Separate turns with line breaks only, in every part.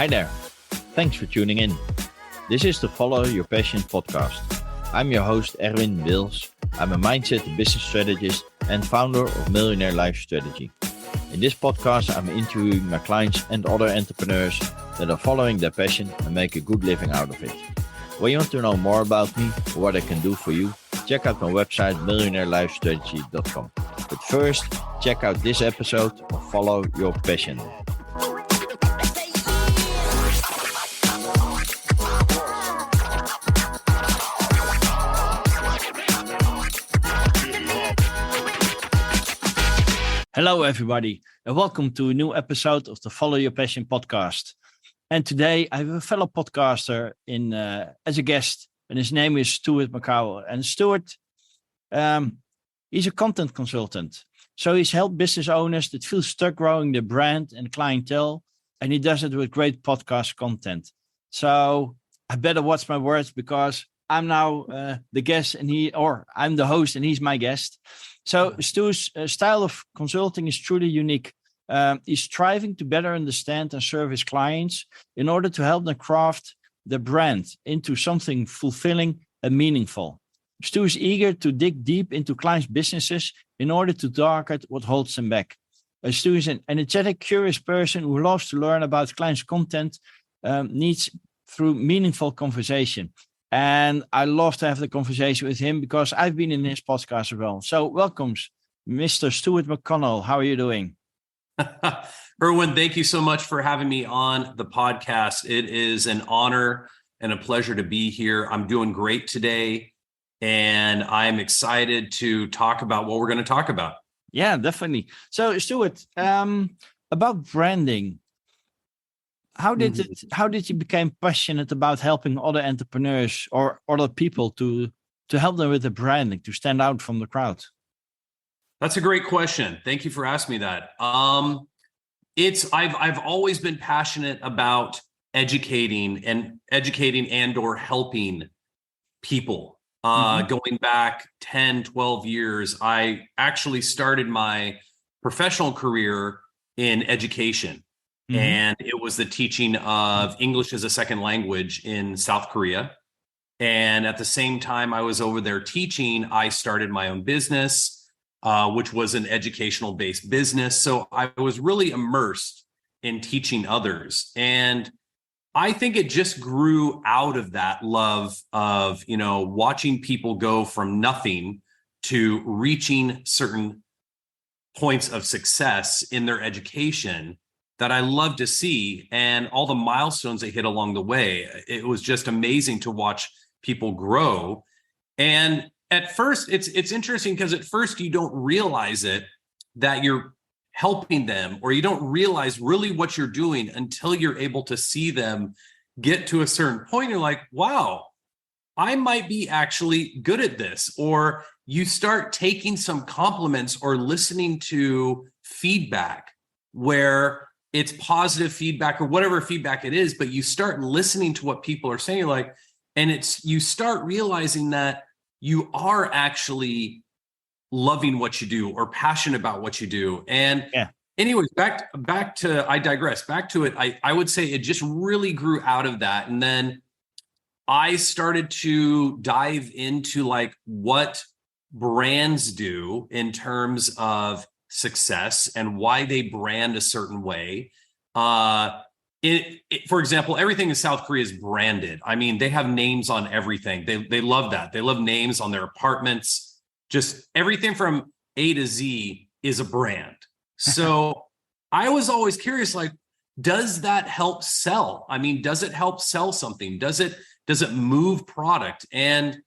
Hi there. Thanks for tuning in. This is the Follow Your Passion podcast. I'm your host, Erwin Wils. I'm a mindset and business strategist and founder of Millionaire Life Strategy. In this podcast, I'm interviewing my clients and other entrepreneurs that are following their passion and make a good living out of it. When you want to know more about me or what I can do for you, check out my website, millionaireLifestrategy.com. But first, check out this episode of Follow Your Passion. Hello, everybody, and welcome to a new episode of the Follow Your Passion podcast. And today I have a fellow podcaster as a guest, and his name is Stuart McConnell. And Stuart, he's a content consultant. So he's helped business owners that feel stuck growing their brand and clientele, and he does it with great podcast content. So I better watch my words because I'm now the guest I'm the host and he's my guest. So Stu's style of consulting is truly unique. He's striving to better understand and serve his clients in order to help them craft their brand into something fulfilling and meaningful. Stu is eager to dig deep into clients' businesses in order to target what holds them back. Stu is an energetic, curious person who loves to learn about clients' content needs through meaningful conversation. And I love to have the conversation with him because I've been in his podcast as well. So welcome, Mr. Stuart McConnell. How are you doing?
Erwin, thank you so much for having me on the podcast. It is an honor and a pleasure to be here. I'm doing great today, and I'm excited to talk about what we're going to talk about.
Yeah, definitely. So Stuart, about branding, how did you become passionate about helping other entrepreneurs or other people to help them with the branding, to stand out from the crowd?
That's a great question. Thank you for asking me that. I've always been passionate about educating and or helping people. Going back 10, 12 years, I actually started my professional career in education. And it was the teaching of English as a second language in South Korea. And at the same time I was over there teaching, I started my own business, which was an educational-based business. So I was really immersed in teaching others. And I think it just grew out of that love of, watching people go from nothing to reaching certain points of success in their education that I love to see, and all the milestones they hit along the way. It was just amazing to watch people grow. And at first, it's interesting because at first you don't realize it, that you're helping them, or you don't realize really what you're doing until you're able to see them get to a certain point. You're like, wow, I might be actually good at this. Or you start taking some compliments or listening to feedback where it's positive feedback or whatever feedback it is, but you start listening to what people are saying, you start realizing that you are actually loving what you do or passionate about what you do. And anyways, back to, I digress, back to it. I would say it just really grew out of that. And then I started to dive into what brands do in terms of success and why they brand a certain way. For example, everything in South Korea is branded. I mean, they have names on everything. They love that. They love names on their apartments. Just everything from A to Z is a brand. So I was always curious, does that help sell? I mean, does it help sell something? Does it move product? And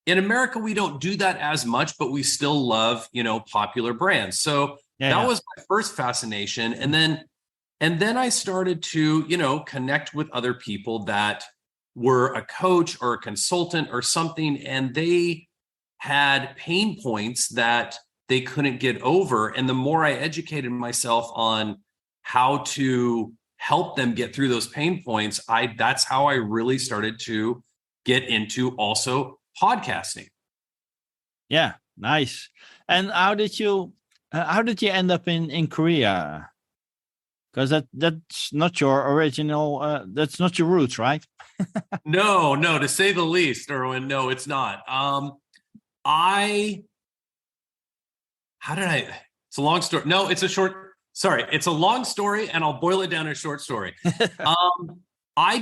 in America, we don't do that as much, but we still love, popular brands. So that was my first fascination. And then I started to, connect with other people that were a coach or a consultant or something, and they had pain points that they couldn't get over. And the more I educated myself on how to help them get through those pain points, that's how I really started to get into also podcasting.
Yeah, nice. And how did you end up in Korea? Because that's not your original. That's not your roots, right?
No, to say the least, Erwin. No, it's not. It's a long story. No, it's a short. Sorry, it's a long story, and I'll boil it down to a short story. I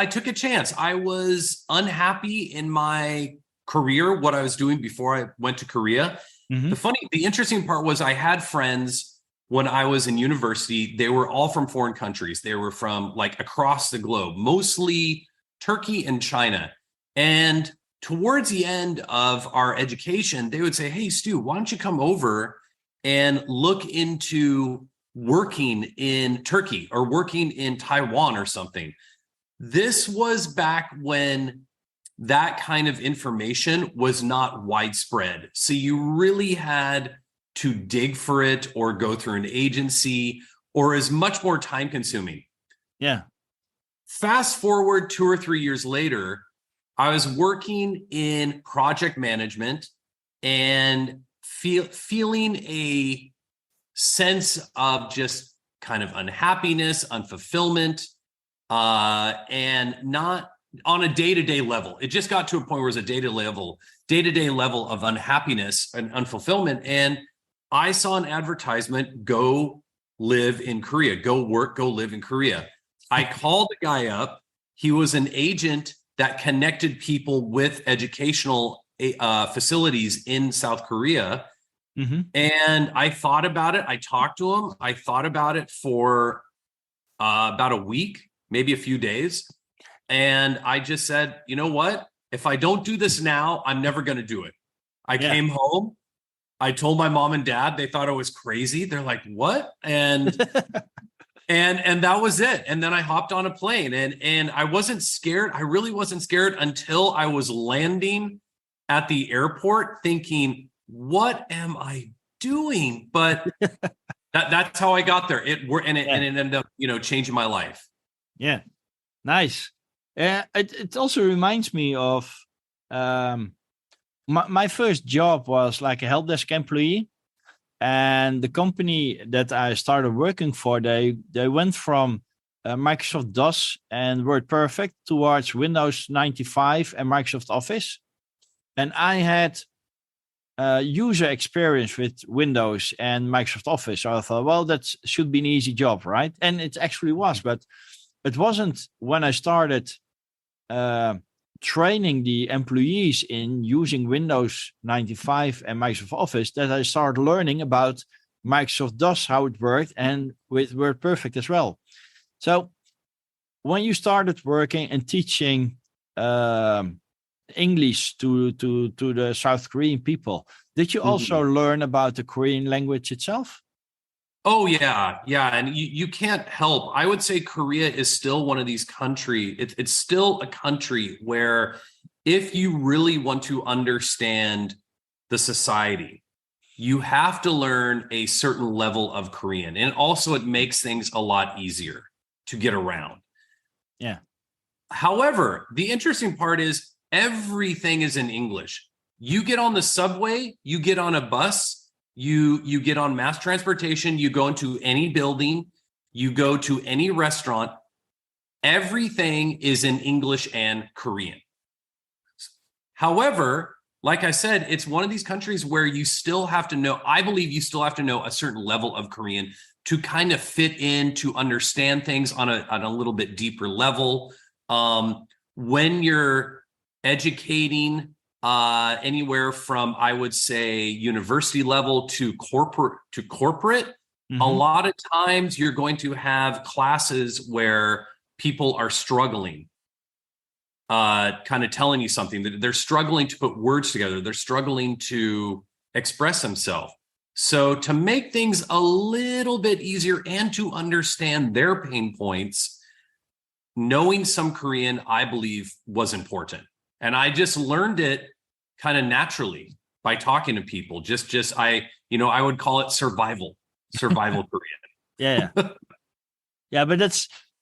took a chance. I was unhappy in my career, what I was doing before I went to Korea. The interesting part was I had friends when I was in university. They were all from foreign countries. They were from like across the globe, mostly Turkey and China. And towards the end of our education, they would say, "Hey, Stu, why don't you come over and look into working in Turkey or working in Taiwan or something?" This was back when that kind of information was not widespread. So you really had to dig for it or go through an agency, or is much more time consuming.
Yeah.
Fast forward 2 or 3 years later, I was working in project management and feeling a sense of just kind of unhappiness, unfulfillment, and not on a day-to-day level. It just got to a point where it was a day-to-day level of unhappiness and unfulfillment. And I saw an advertisement, go live in Korea, go work, go live in Korea. I called the guy up. He was an agent that connected people with educational facilities in South Korea. And I thought about it. I talked to him. I thought about it for about a week, maybe a few days. And I just said, you know what? If I don't do this now, I'm never going to do it. I came home. I told my mom and dad. They thought I was crazy. They're like, what? And and that was it. And then I hopped on a plane, and I wasn't scared. I really wasn't scared until I was landing at the airport thinking, what am I doing? But that's how I got there. It ended up, changing my life.
Yeah. Nice. It also reminds me of my first job was like a help desk employee, and the company that I started working for, they went from Microsoft DOS and WordPerfect towards Windows 95 and Microsoft Office, and I had user experience with Windows and Microsoft Office. So I thought, well, that should be an easy job, right? And it actually was, but it wasn't when I started training the employees in using Windows 95 and Microsoft Office that I started learning about Microsoft DOS, how it worked, and with WordPerfect as well. So when you started working and teaching English to the South Korean people, did you also learn about the Korean language itself?
Oh, yeah. And you can't help. I would say Korea is still one of these countries. It's still a country where if you really want to understand the society, you have to learn a certain level of Korean. And also it makes things a lot easier to get around.
Yeah.
However, the interesting part is everything is in English. You get on the subway, you get on a bus, you get on mass transportation, you go into any building, you go to any restaurant, everything is in English and Korean. However, like I said, it's one of these countries where you still have to know, I believe you still have to know a certain level of Korean to kind of fit in, to understand things on a little bit deeper level. When you're educating anywhere from, I would say, university level to corporate, a lot of times you're going to have classes where people are struggling, kind of telling you something, that they're struggling to put words together, they're struggling to express themselves. So to make things a little bit easier and to understand their pain points, knowing some Korean, I believe, was important. And I just learned it kind of naturally by talking to people. I would call it survival Korean.
Yeah. Yeah, but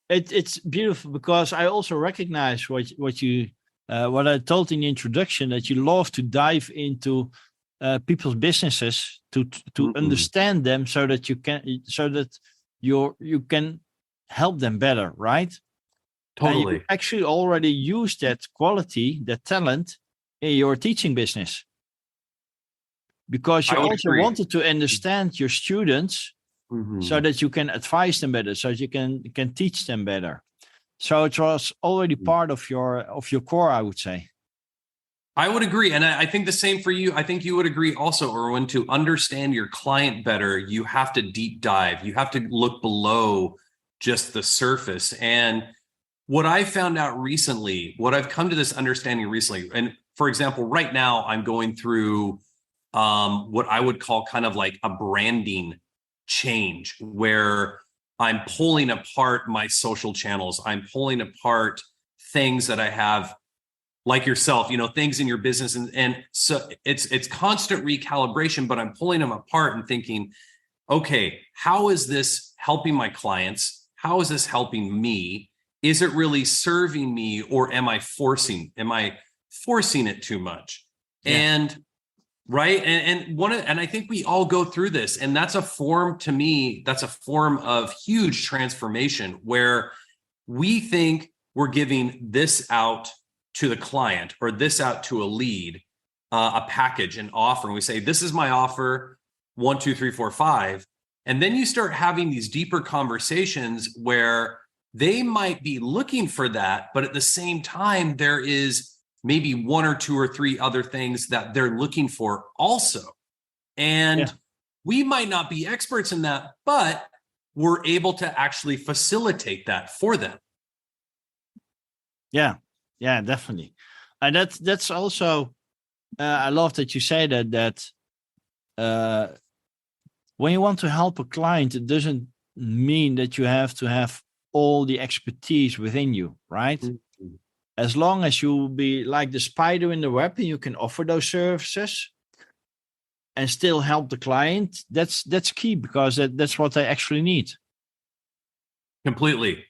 it's beautiful, because I also recognize what I told in the introduction, that you love to dive into people's businesses to understand them, so that you can help them better, right?
Totally.
And you actually already use that quality, that talent in your teaching business. Because you also wanted to understand your students so that you can advise them better, so you can teach them better. So it was already part of your core, I would say.
I would agree. And I think the same for you. I think you would agree also, Erwin, to understand your client better, you have to deep dive. You have to look below just the surface. And what I found out recently, what I've come to this understanding recently, and for example, right now I'm going through what I would call kind of like a branding change, where I'm pulling apart my social channels. I'm pulling apart things that I have, like yourself, things in your business. And so it's constant recalibration, but I'm pulling them apart and thinking, okay, how is this helping my clients? How is this helping me? Is it really serving me, or am I forcing it too much? Yeah. And right. And I think we all go through this, and that's a form of huge transformation, where we think we're giving this out to the client or this out to a lead, a package, an offer. And we say, this is my offer, 1, 2, 3, 4, 5. And then you start having these deeper conversations where they might be looking for that, but at the same time, there is maybe 1 or 2 or 3 other things that they're looking for also. And we might not be experts in that, but we're able to actually facilitate that for them.
Yeah, definitely. And that's also, I love that you say that when you want to help a client, it doesn't mean that you have to have all the expertise within you, right? Mm-hmm. As long as you be like the spider in the web and you can offer those services and still help the client, that's key, because that's what they actually need.
Completely.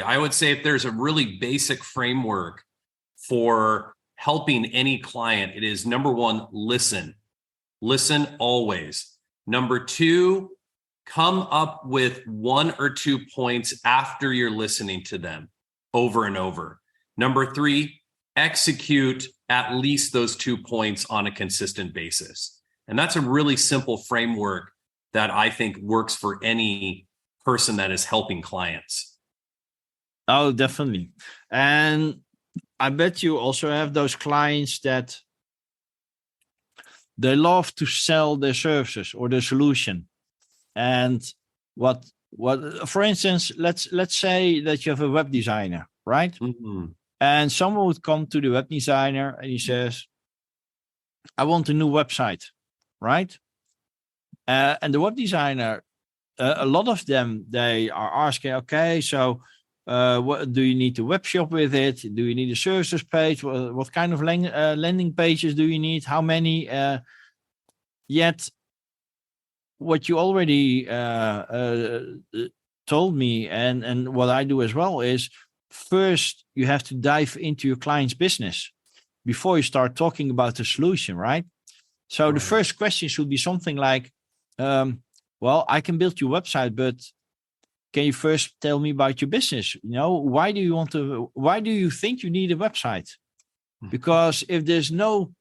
I would say if there's a really basic framework for helping any client, it is number 1, listen. Listen always. Number 2, come up with 1 or 2 points after you're listening to them over and over. Number 3, execute at least those 2 points on a consistent basis. And that's a really simple framework that I think works for any person that is helping clients.
Oh, definitely. And I bet you also have those clients that they love to sell their services or their solution. And what for instance, let's say that you have a web designer, right? Mm-hmm. And someone would come to the web designer and he says, I want a new website, right? And the web designer, a lot of them, they are asking, okay, so what do you need to web shop with it? Do you need a services page? What kind of landing pages do you need? How many? Yet, what you already told me, and what I do as well, is first you have to dive into your client's business before you start talking about the solution, right? So the first question should be something like, well, I can build your website, but can you first tell me about your business? Why do you think you need a website? Because if there's no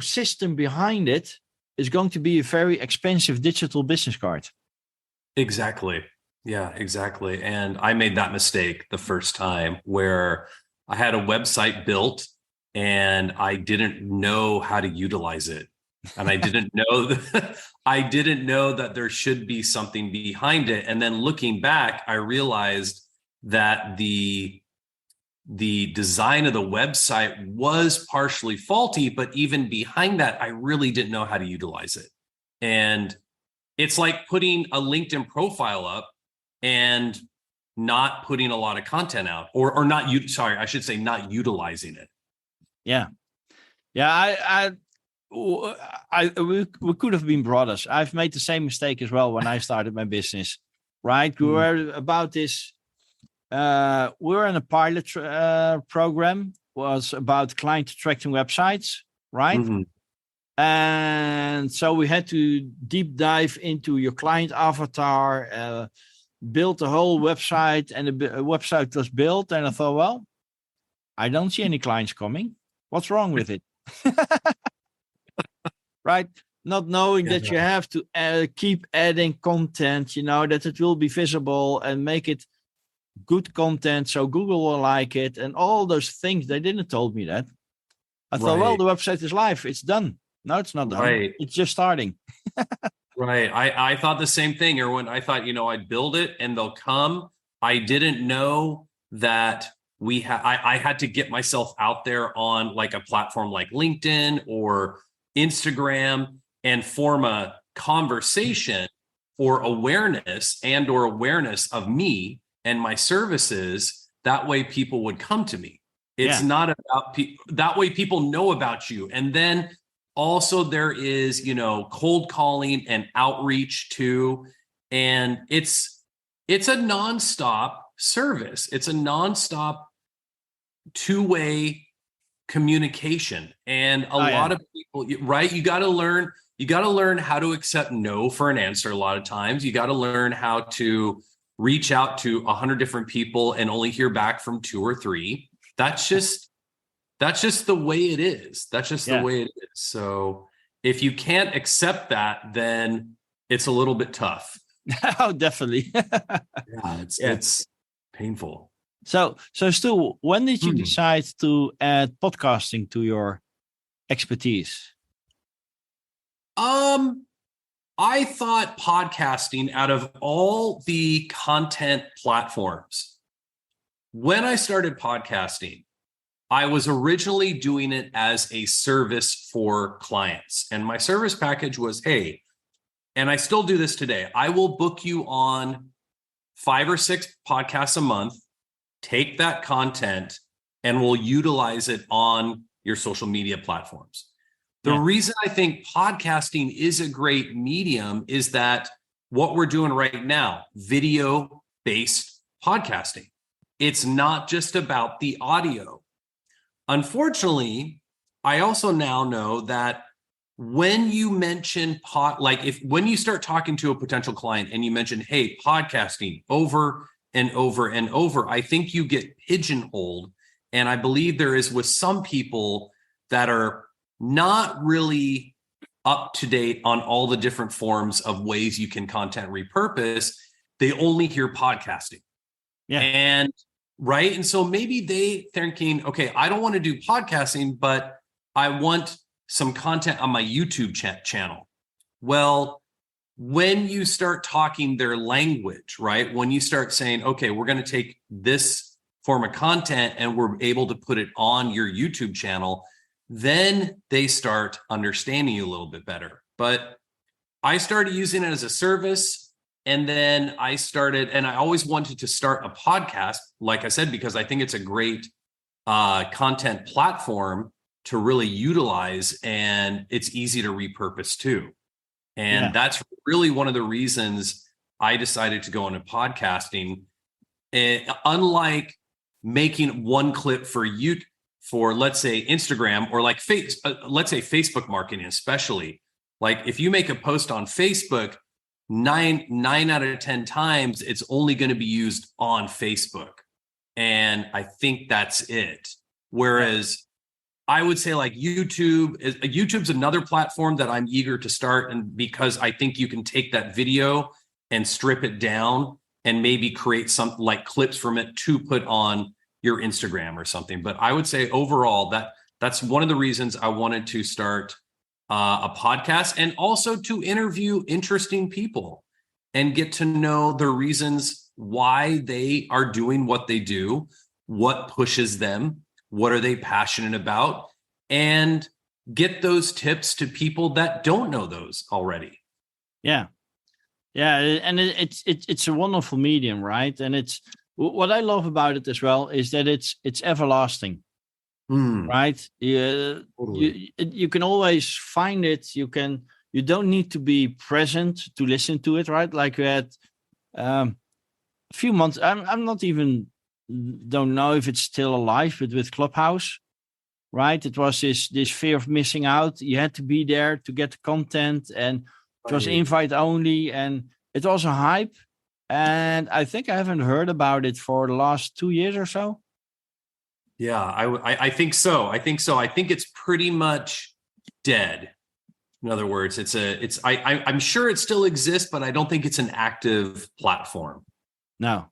system behind it, it's going to be a very expensive digital business card.
Exactly. Yeah, exactly. And I made that mistake the first time, where I had a website built and I didn't know how to utilize it. And I didn't know that there should be something behind it. And then looking back, I realized that the design of the website was partially faulty, but even behind that, I really didn't know how to utilize it. And it's like putting a LinkedIn profile up and not putting a lot of content out, or not utilizing it.
Yeah. We could have been brothers. I've made the same mistake as well when I started my business, right? We were about this. We were in a pilot program, was about client attracting websites, right? Mm-hmm. And so we had to deep dive into your client avatar, build the whole website, and the website was built. And I thought, well, I don't see any clients coming. What's wrong with it? Right? Not knowing that you have to keep adding content, that it will be visible and make it good content so Google will like it and all those things. They didn't told me that. I thought, well, the website is live. It's done. No, it's not done.
Right.
It's just starting.
Right. I thought the same thing, Erwin. I thought, I'd build it and they'll come. I didn't know that I had to get myself out there on like a platform like LinkedIn or Instagram and form a conversation or awareness of me and my services. That way people would come to me. It's not about people. That way people know about you. And then also there is, cold calling and outreach too. And it's a nonstop service. It's a nonstop two-way communication. And a lot of people, right? You got to learn how to accept no for an answer. A lot of times you got to learn how to reach out to 100 different people and only hear back from 2 or 3. That's just the way it is. That's just the way it is. So if you can't accept that, then it's a little bit tough.
Oh, definitely.
It's painful.
So Stu, when did you decide to add podcasting to your expertise?
I thought podcasting, out of all the content platforms, when I started podcasting, I was originally doing it as a service for clients. And my service package was, hey, and I still do this today, I will book you on 5 or 6 podcasts a month, take that content, and we'll utilize it on your social media platforms. The reason I think podcasting is a great medium is that what we're doing right now, video-based podcasting, it's not just about the audio. Unfortunately, I also now know that when you mention when you start talking to a potential client and you mention, hey, podcasting over and over and over, I think you get pigeonholed. And I believe there is with some people that are not really up to date on all the different forms of ways you can content repurpose. They only hear podcasting. And right. And so maybe they thinking, okay, I don't want to do podcasting, but I want some content on my YouTube channel. Well, when you start talking their language, right? When you start saying, okay, we're going to take this form of content and we're able to put it on your YouTube channel, then they start understanding you a little bit better. But I started using it as a service. And then I always wanted to start a podcast, like I said, because I think it's a great content platform to really utilize, and it's easy to repurpose too. And that's really one of the reasons I decided to go into podcasting. Unlike making one clip for YouTube, for let's say Instagram or like let's say Facebook marketing, especially, like if you make a post on Facebook, 9 out of 10 times it's only going to be used on Facebook. And I think that's it. Whereas I would say like YouTube's another platform that I'm eager to start. And because I think you can take that video and strip it down and maybe create some like clips from it to put on your Instagram or something. But I would say overall that's one of the reasons I wanted to start a podcast, and also to interview interesting people and get to know the reasons why they are doing what they do, what pushes them, what are they passionate about, and get those tips to people that don't know those already.
Yeah. And it's a wonderful medium, right? And it's what I love about it as well is that it's everlasting. Right?
Totally.
You can always find it. You don't need to be present to listen to it, right? Like we had a few months. I'm not even don't know if it's still alive, but with Clubhouse, right? It was this fear of missing out. You had to be there to get the content, and it was invite only, and it was a hype. And I think I haven't heard about it for the last 2 years or so.
Yeah, I think so. I think it's pretty much dead. In other words, I'm sure it still exists, but I don't think it's an active platform.
No.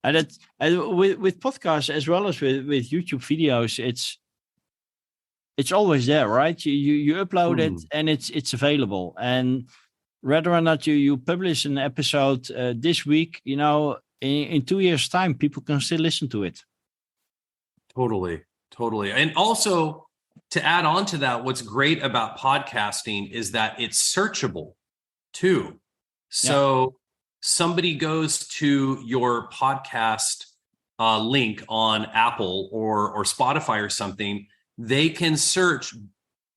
And with podcasts as well as with YouTube videos, it's always there, right? You upload it and it's available. And whether or not you publish an episode this week, in 2 years' time, people can still listen to it.
Totally. And also, to add on to that, what's great about podcasting is that it's searchable too. So somebody goes to your podcast link on Apple or Spotify or something, they can search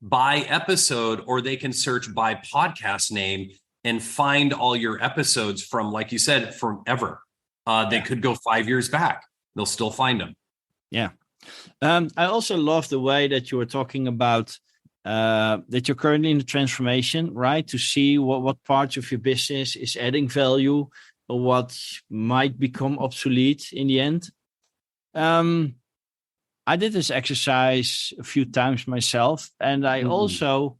by episode, or they can search by podcast name and find all your episodes from, like you said, from ever. They could go 5 years back. They'll still find them.
Yeah. I also love the way that you were talking about that you're currently in the transformation, right? To see what parts of your business is adding value or what might become obsolete in the end. I did this exercise a few times myself, and I also,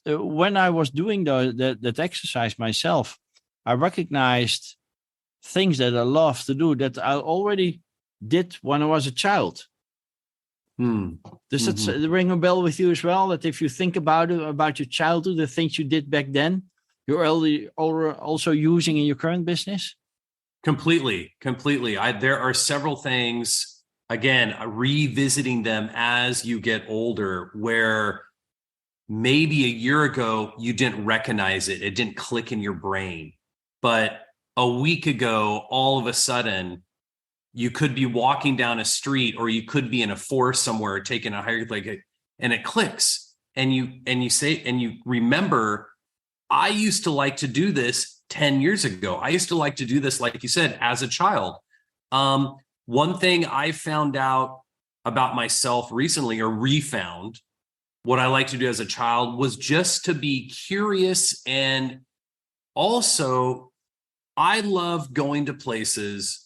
when I was doing that exercise myself, I recognized things that I love to do that I already did when I was a child. Does that ring a bell with you as well? That if you think about it, about your childhood, the things you did back then, you're also using in your current business?
Completely. There are several things, again, revisiting them as you get older, where maybe a year ago you didn't recognize it. It didn't click in your brain. But a week ago, all of a sudden, you could be walking down a street, or you could be in a forest somewhere taking a hike, and it clicks, and you remember, I used to like to do this 10 years ago. I used to like to do this, like you said, as a child. One thing I found out about myself recently, or refound, what I like to do as a child was just to be curious. And also, I love going to places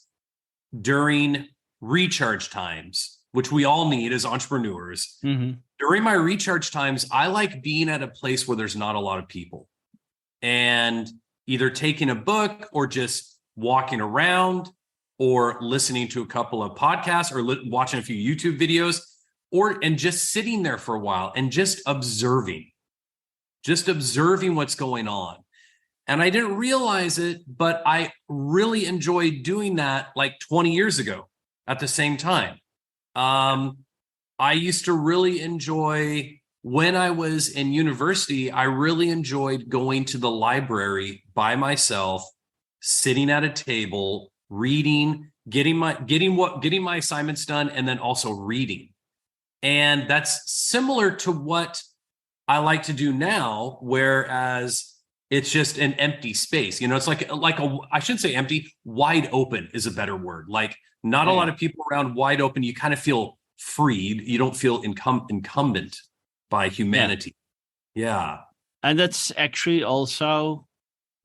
during recharge times, which we all need as entrepreneurs. During my recharge times, I like being at a place where there's not a lot of people, and either taking a book, or just walking around, or listening to a couple of podcasts, or watching a few YouTube videos, and just sitting there for a while and just observing what's going on. And I didn't realize it, but I really enjoyed doing that like 20 years ago at the same time. I used to really enjoy, when I was in university, I really enjoyed going to the library by myself, sitting at a table, reading, getting my assignments done, and then also reading. And that's similar to what I like to do now, whereas it's just an empty space. It's like I shouldn't say empty, wide open is a better word. Like, not a lot of people around, wide open. You kind of feel freed. You don't feel incumbent by humanity. Yeah.
And that's actually also,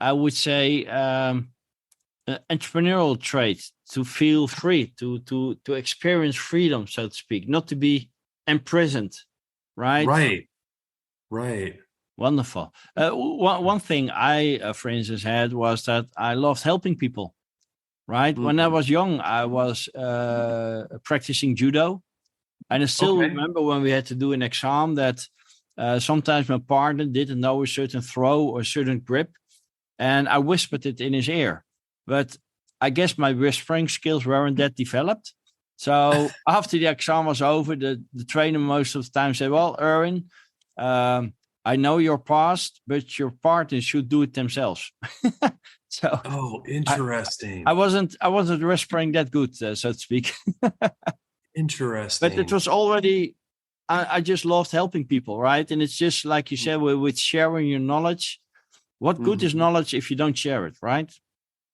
I would say, an entrepreneurial trait, to feel free, to experience freedom, so to speak, not to be imprisoned. Right. Wonderful. One thing I, for instance, had was that I loved helping people, right? When I was young, I was practicing judo. And I still remember when we had to do an exam that sometimes my partner didn't know a certain throw or a certain grip, and I whispered it in his ear. But I guess my whispering skills weren't that developed. So after the exam was over, the trainer most of the time said, "Well, Erwin, I know your past, but your partners should do it themselves." So,
interesting.
I wasn't whispering that good, so to speak.
Interesting.
But it was already, I just loved helping people, right? And it's just like you said, with sharing your knowledge. What good is knowledge if you don't share it, right?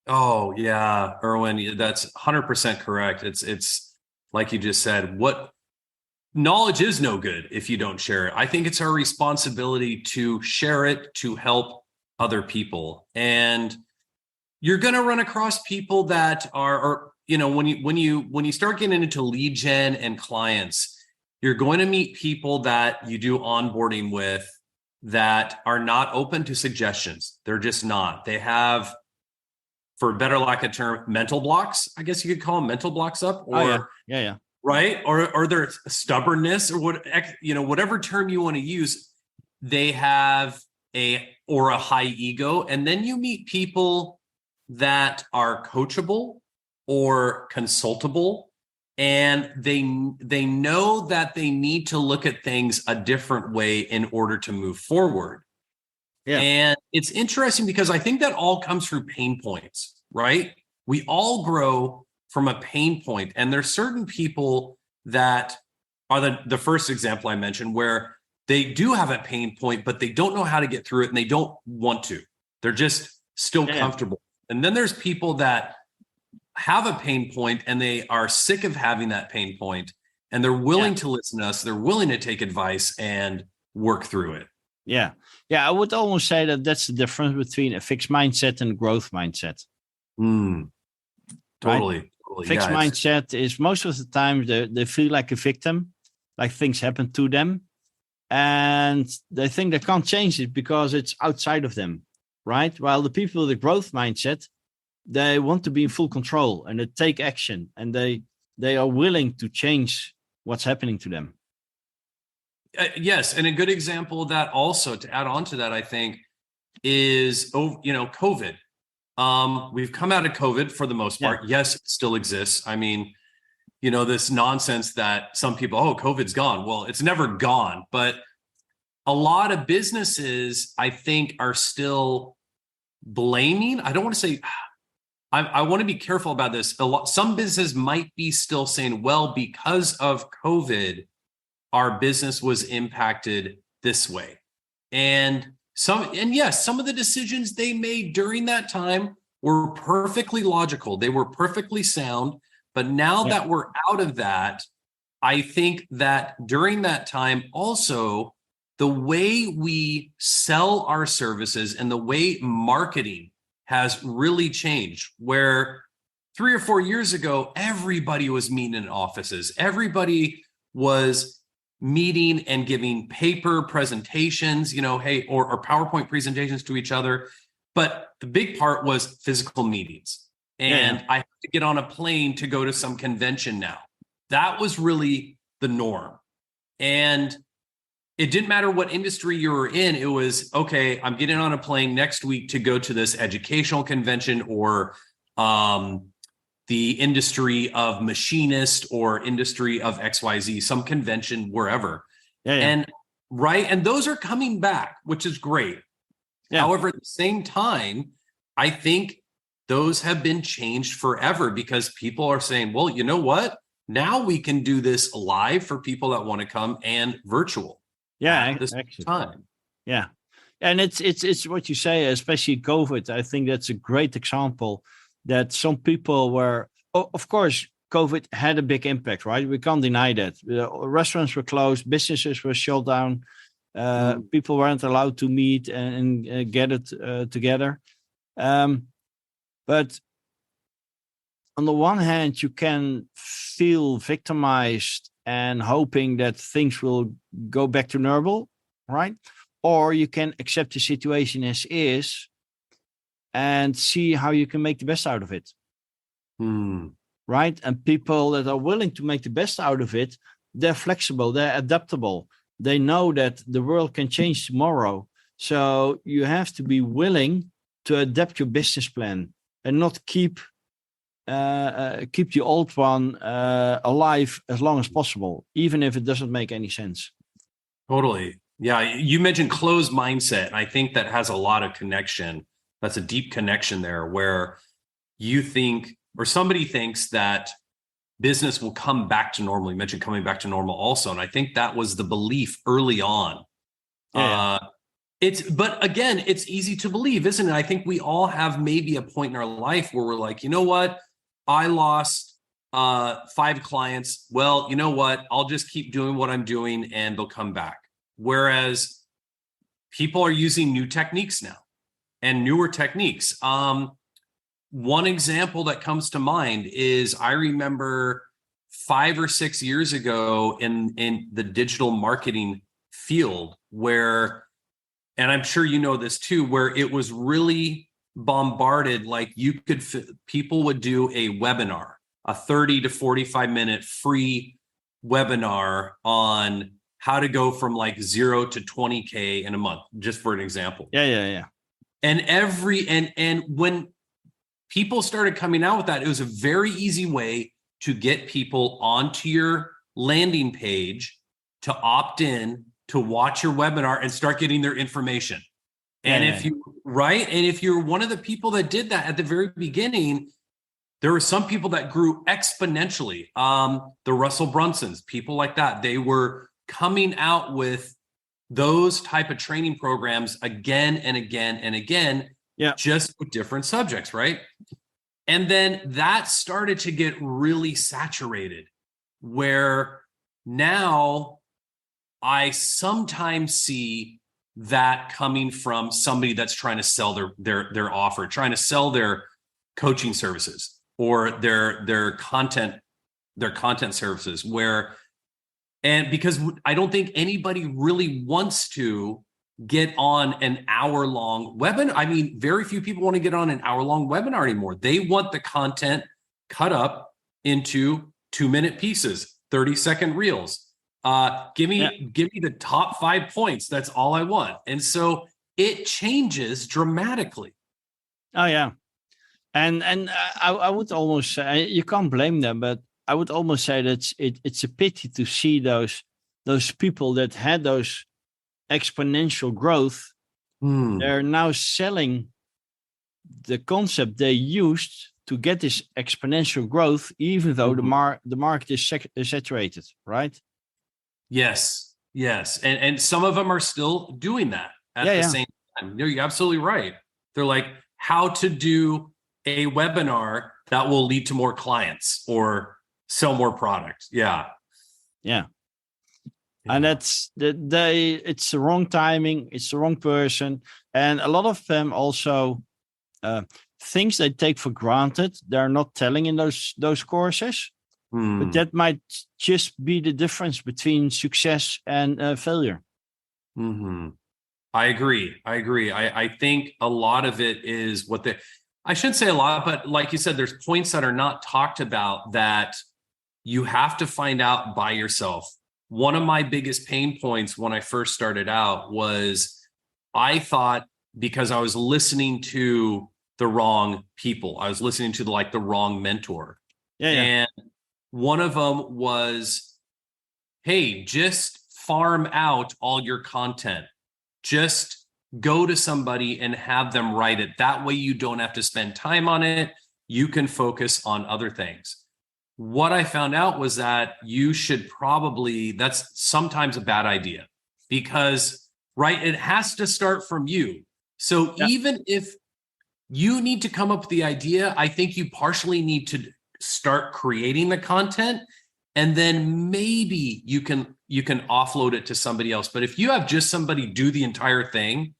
Oh yeah, Erwin, that's 100% correct. It's like you just said. knowledge is no good if you don't share it. I think it's our responsibility to share it, to help other people. And you're going to run across people that are, when you start getting into lead gen and clients, you're going to meet people that you do onboarding with that are not open to suggestions. They're just not. They have, for better lack of term, mental blocks. I guess you could call them mental blocks up, or
yeah.
Right. Or their stubbornness, or whatever term you want to use. They have a high ego. And then you meet people that are coachable or consultable, and they know that they need to look at things a different way in order to move forward. Yeah. And it's interesting because I think that all comes through pain points, right? We all grow from a pain point. And there's certain people that are the first example I mentioned, where they do have a pain point, but they don't know how to get through it, and they don't want to. They're just still comfortable. And then there's people that have a pain point and they are sick of having that pain point, and they're willing to listen to us. They're willing to take advice and work through it.
Yeah. Yeah. I would almost say that that's the difference between a fixed mindset and a growth mindset.
Totally.
Right? Fixed mindset is most of the time they feel like a victim, like things happen to them, and they think they can't change it because it's outside of them, right? While the people with the growth mindset, they want to be in full control, and they take action, and they are willing to change what's happening to them.
Yes, and a good example of that also, to add on to that, I think, is COVID. We've come out of COVID for the most part. Yes, it still exists. I mean, this nonsense that some people, COVID's gone. Well, it's never gone, but a lot of businesses, I think, are still blaming. I don't want to say, I want to be careful about this. Some businesses might be still saying, well, because of COVID, our business was impacted this way. And yes, some of the decisions they made during that time were perfectly logical. They were perfectly sound. But now that we're out of that, I think that during that time also, the way we sell our services and the way marketing has really changed, where 3 or 4 years ago, everybody was meeting in offices. Everybody was meeting and giving paper presentations, or PowerPoint presentations to each other. But the big part was physical meetings. And I have to get on a plane to go to some convention now. That was really the norm. And it didn't matter what industry you were in. It was, okay, I'm getting on a plane next week to go to this educational convention, or the industry of machinist, or industry of XYZ, some convention, wherever. And those are coming back, which is great. However, at the same time, I think those have been changed forever, because people are saying, well, you know what? Now we can do this live for people that want to come, and virtual. At this time.
Yeah. And it's what you say, especially COVID. I think that's a great example that some people were, of course, COVID had a big impact, right? We can't deny that. Restaurants were closed, businesses were shut down, people weren't allowed to meet and get it together. But on the one hand, you can feel victimized and hoping that things will go back to normal, right? Or you can accept the situation as is and see how you can make the best out of it. Right? And people that are willing to make the best out of it, they're flexible, they're adaptable. They know that the world can change tomorrow. So you have to be willing to adapt your business plan and not keep the old one alive as long as possible, even if it doesn't make any sense.
Totally. Yeah. You mentioned closed mindset. And I think that has a lot of connection. That's a deep connection there, where you think, or somebody thinks, that business will come back to normal. You mentioned coming back to normal also. And I think that was the belief early on. But again, it's easy to believe, isn't it? I think we all have maybe a point in our life where we're like, you know what? I lost 5 clients, well, you know what? I'll just keep doing what I'm doing and they'll come back. Whereas people are using new techniques now and newer techniques. One example that comes to mind is I remember 5 or 6 years ago in the digital marketing field where, and I'm sure you know this too, where it was really bombarded. Like people would do a webinar, a 30 to 45 minute free webinar on how to go from like 0 to 20K in a month, just for an example.
Yeah.
And and when people started coming out with that, it was a very easy way to get people onto your landing page to opt in to watch your webinar and start getting their information. And if you're one of the people that did that at the very beginning, there were some people that grew exponentially. The Russell Brunsons, people like that, they were coming out with those type of training programs again and again and again, just with different subjects, right? And then that started to get really saturated, where now I sometimes see that coming from somebody that's trying to sell their offer, trying to sell their coaching services or their content services, and because I don't think anybody really wants to get on an hour-long webinar. I mean, very few people want to get on an hour-long webinar anymore. They want the content cut up into 2-minute pieces, 30-second reels. Give me the top 5 points. That's all I want. And so it changes dramatically.
Oh yeah. And I would almost say, you can't blame them, but I would almost say that it's a pity to see those people that had those exponential growth. They're now selling the concept they used to get this exponential growth, even though the market is saturated, right?
Yes. And some of them are still doing that at the same time. You're absolutely right. They're like, how to do a webinar that will lead to more clients or sell more product. Yeah. And it's the wrong timing. It's the wrong person. And a lot of them also things they take for granted, they're not telling in those courses. But that might just be the difference between success and failure. I agree. I think a lot of it is I shouldn't say a lot, but like you said, there's points that are not talked about that you have to find out by yourself. One of my biggest pain points when I first started out was I thought, because I was listening to the wrong people, I was listening to the wrong mentor. And one of them was, hey, just farm out all your content. Just go to somebody and have them write it. That way you don't have to spend time on it. You can focus on other things. What I found out was that that's sometimes a bad idea because, right, it has to start from you. So even if you need to come up with the idea, I think you partially need to start creating the content, and then maybe you can offload it to somebody else. But if you have just somebody do the entire thing,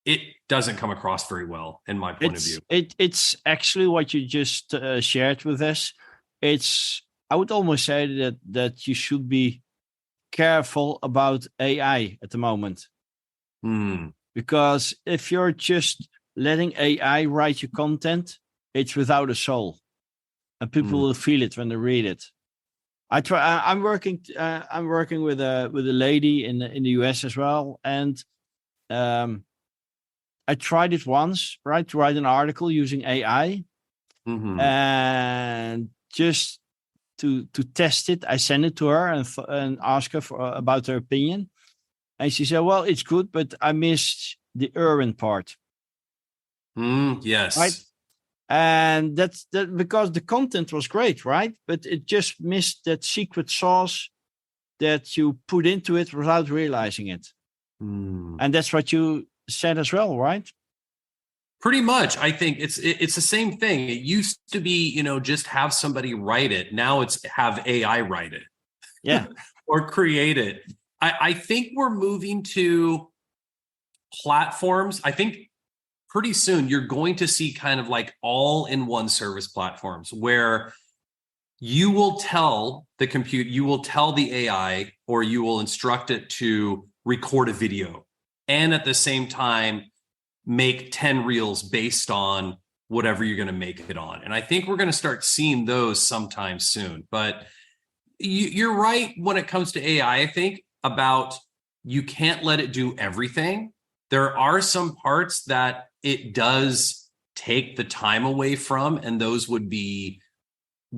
it doesn't come across very well in my point of view.
It's actually what you just shared with us. I would almost say that you should be careful about AI at the moment. Because if you're just letting AI write your content, it's without a soul. And people will feel it when they read it. I'm working with a lady in the US as well, and I tried it once, right, to write an article using AI, and just to test it, I sent it to her and asked her about her opinion, and she said, "Well, it's good, but I missed the Erwin part."
Yes,
right. And that's because the content was great, right? But it just missed that secret sauce that you put into it without realizing it. And that's what you said as well, right?
Pretty much. I think it's the same thing. It used to be, just have somebody write it. Now it's have AI write it.
Yeah.
Or create it. I think we're moving to platforms. I think pretty soon you're going to see kind of like all-in-one service platforms where you will tell the compute, you will tell the AI, or you will instruct it to record a video, and at the same time make 10 reels based on whatever you're going to make it on. And I think we're going to start seeing those sometime soon. But you're right when it comes to AI, I think, about you can't let it do everything. There are some parts that it does take the time away from, and those would be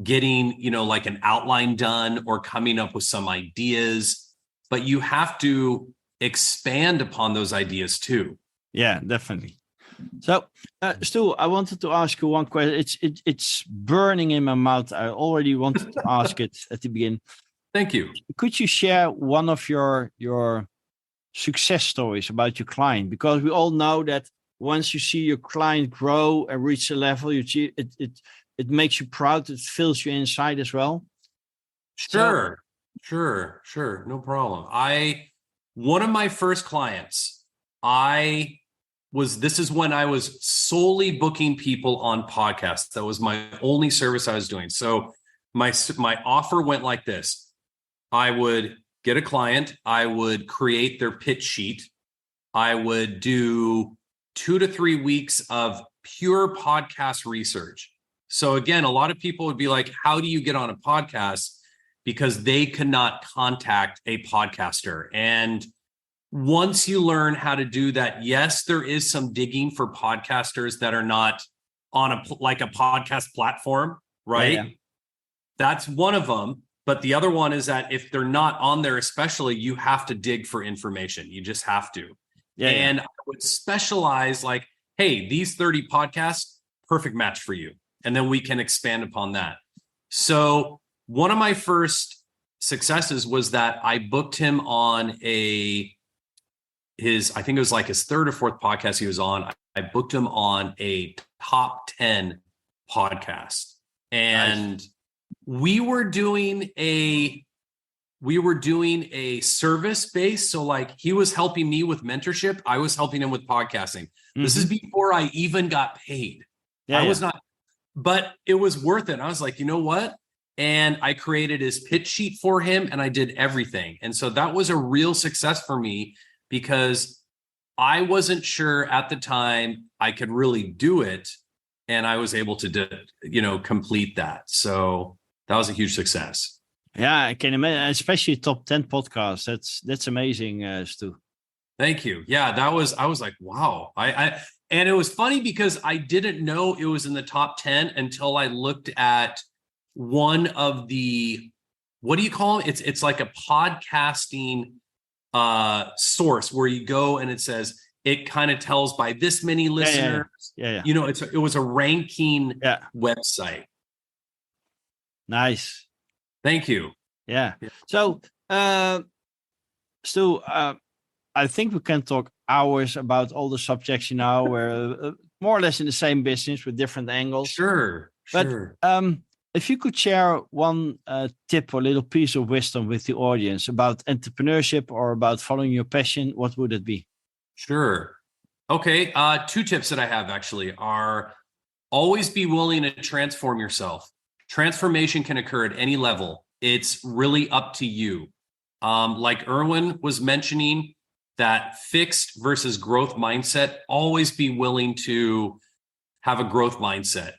getting, like an outline done or coming up with some ideas, but you have to expand upon those ideas too.
Yeah, definitely. So, Stu, I wanted to ask you one question. It's burning in my mouth. I already wanted to ask it at the beginning.
Thank you.
Could you share one of your success stories about your client? Because we all know that once you see your client grow and reach a level, you see it makes you proud. It fills you inside as well.
Sure. No problem. One of my first clients, this is when I was solely booking people on podcasts. That was my only service I was doing. So my offer went like this. I would get a client. I would create their pitch sheet. I would do 2 to 3 weeks of pure podcast research. So again, a lot of people would be like, how do you get on a podcast? Because they could not contact a podcaster. And once you learn how to do that, yes, there is some digging for podcasters that are not on a podcast platform, right?
Yeah.
That's one of them. But the other one is that if they're not on there, especially, you have to dig for information. You just have to. I would specialize like, hey, these 30 podcasts, perfect match for you. And then we can expand upon that. So one of my first successes was that I booked him on I think it was like his 3rd or 4th podcast he was on. I booked him on a top 10 podcast. And nice. we were doing a service base. So like he was helping me with mentorship. I was helping him with podcasting. Mm-hmm. This is before I even got paid. I was not, but it was worth it. I was like, you know what? And I created his pitch sheet for him and I did everything. And so that was a real success for me because I wasn't sure at the time I could really do it. And I was able to, complete that. So that was a huge success.
Yeah, I can imagine, especially top 10 podcasts. That's amazing, Stu.
Thank you. Yeah, I was like, wow. And it was funny because I didn't know it was in the top 10 until I looked at one of the, what do you call it? It's like a podcasting source where you go and it says, it kind of tells by this many listeners.
Yeah.
It was a ranking website.
Nice.
Thank you.
Yeah. So, Stu, I think we can talk hours about all the subjects we're more or less in the same business with different angles.
Sure.
But if you could share one tip or little piece of wisdom with the audience about entrepreneurship or about following your passion, what would it be?
Sure. Okay. 2 tips that I have actually are always be willing to transform yourself. Transformation can occur at any level. It's really up to you. Like Erwin was mentioning, that fixed versus growth mindset, always be willing to have a growth mindset.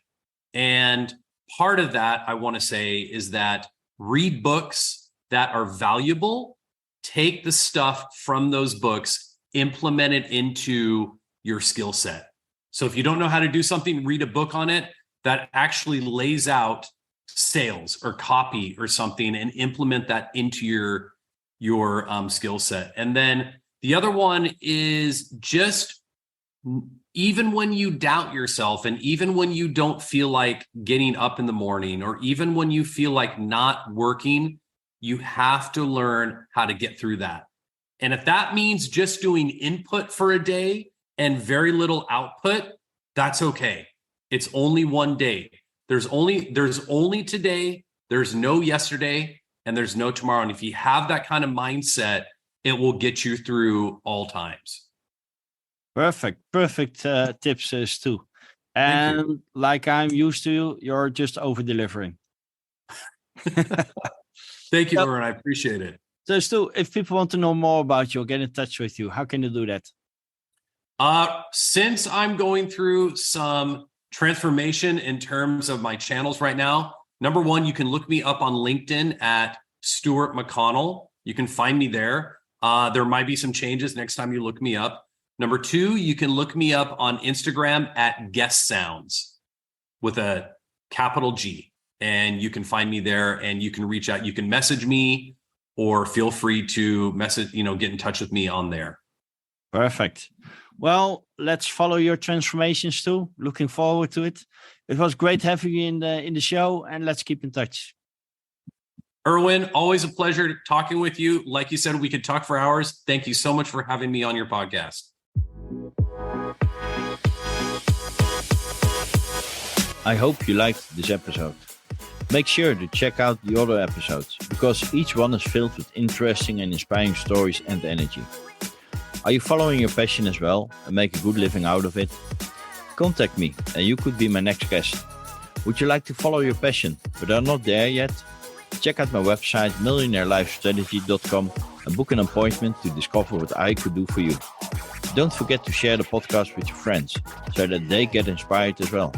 And part of that, I want to say, is that read books that are valuable, take the stuff from those books, implement it into your skill set. So if you don't know how to do something, read a book on it that actually lays out sales or copy or something and implement that into your skill set. And then the other one is just, even when you doubt yourself and even when you don't feel like getting up in the morning, or even when you feel like not working, you have to learn how to get through that. And if that means just doing input for a day and very little output, that's okay. It's only one day. There's only today. There's no yesterday, and there's no tomorrow. And if you have that kind of mindset, it will get you through all times.
Perfect tips, Stu. And like I'm used to, you're just over delivering.
Thank you, Erwin. I appreciate it.
So, Stu, if people want to know more about you or get in touch with you, how can they do that?
Since I'm going through some transformation in terms of my channels right now, number one, you can look me up on LinkedIn at Stuart McConnell. You can find me there. There might be some changes next time you look me up. Number two, you can look me up on Instagram at Guestsounds with a capital G. And you can find me there and you can reach out. You can message me or feel free to get in touch with me on there.
Perfect. Well, let's follow your transformations too. Looking forward to it. It was great having you in the show, and let's keep in touch.
Erwin, always a pleasure talking with you. Like you said, we could talk for hours. Thank you so much for having me on your podcast.
I hope you liked this episode. Make sure to check out the other episodes because each one is filled with interesting and inspiring stories and energy. Are you following your passion as well and make a good living out of it? Contact me and you could be my next guest. Would you like to follow your passion but are not there yet? Check out my website millionaireLifeStrategy.com and book an appointment to discover what I could do for you. Don't forget to share the podcast with your friends so that they get inspired as well.